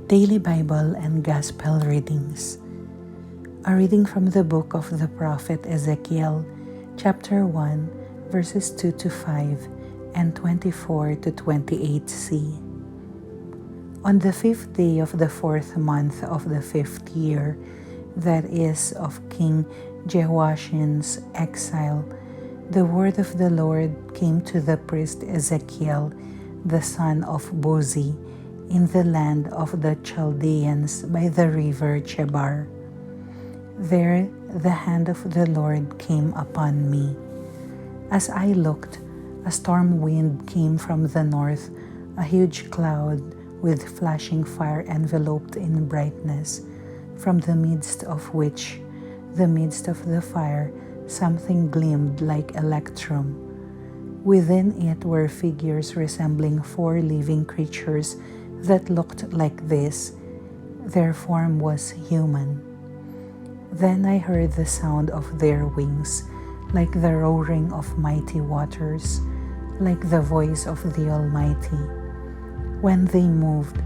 Daily Bible and Gospel Readings. A reading from the book of the prophet Ezekiel, chapter 1, verses 2 to 5 and 24 to 28c. On the 5th day of the 4th month of the 5th year, that is of King Jehoiachin's exile, the word of the Lord came to the priest Ezekiel, the son of Buzi, in the land of the Chaldeans by the river Chebar. There the hand of the Lord came upon me. As I looked, a storm wind came from the north, a huge cloud with flashing fire enveloped in brightness, from the midst of which, the midst of the fire, something gleamed like electrum. Within it were figures resembling 4 living creatures that looked like this. Their form was human. Then I heard the sound of their wings, like the roaring of mighty waters, like the voice of the Almighty. When they moved,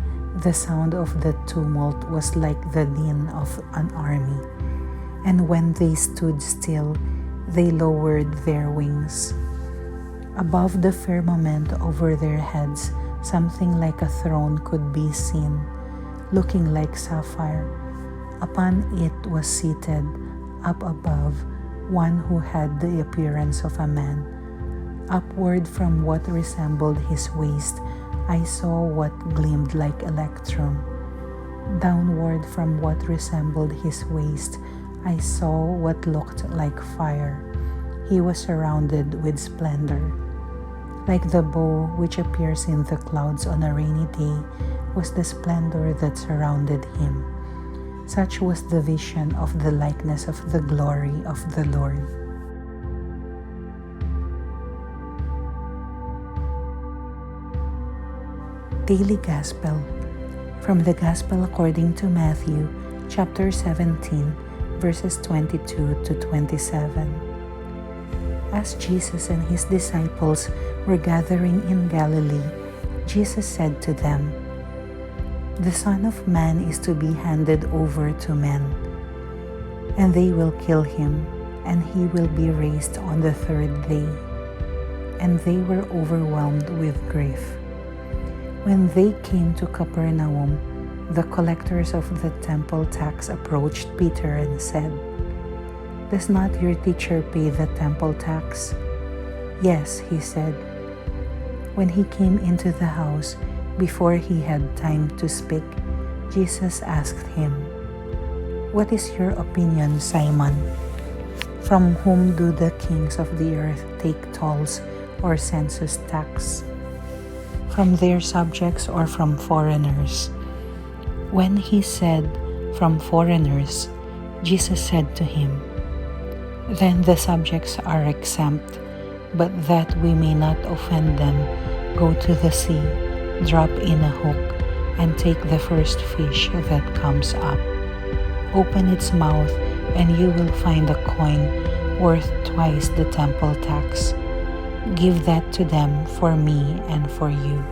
the sound of the tumult was like the din of an army. And when they stood still, they lowered their wings. Above the firmament over their heads, something like a throne could be seen, looking like sapphire. Upon it was seated, up above, one who had the appearance of a man. Upward from what resembled his waist, I saw what gleamed like electrum. Downward from what resembled his waist, I saw what looked like fire. He was surrounded with splendor. Like the bow which appears in the clouds on a rainy day was the splendor that surrounded him. Such was the vision of the likeness of the glory of the Lord. Daily Gospel. From the Gospel according to Matthew, chapter 17, verses 22 to 27. As Jesus and his disciples were gathering in Galilee, Jesus said to them, "The Son of Man is to be handed over to men, and they will kill him, and he will be raised on the 3rd day." And they were overwhelmed with grief. When they came to Capernaum, the collectors of the temple tax approached Peter and said, "Does not your teacher pay the temple tax?" "Yes," he said. When he came into the house, before he had time to speak, Jesus asked him, "What is your opinion, Simon? From whom do the kings of the earth take tolls or census tax? From their subjects or from foreigners?" When he said, "From foreigners," Jesus said to him, "Then the subjects are exempt, but that we may not offend them, go to the sea, drop in a hook, and take the first fish that comes up. Open its mouth, and you will find a coin worth twice the temple tax. Give that to them for me and for you."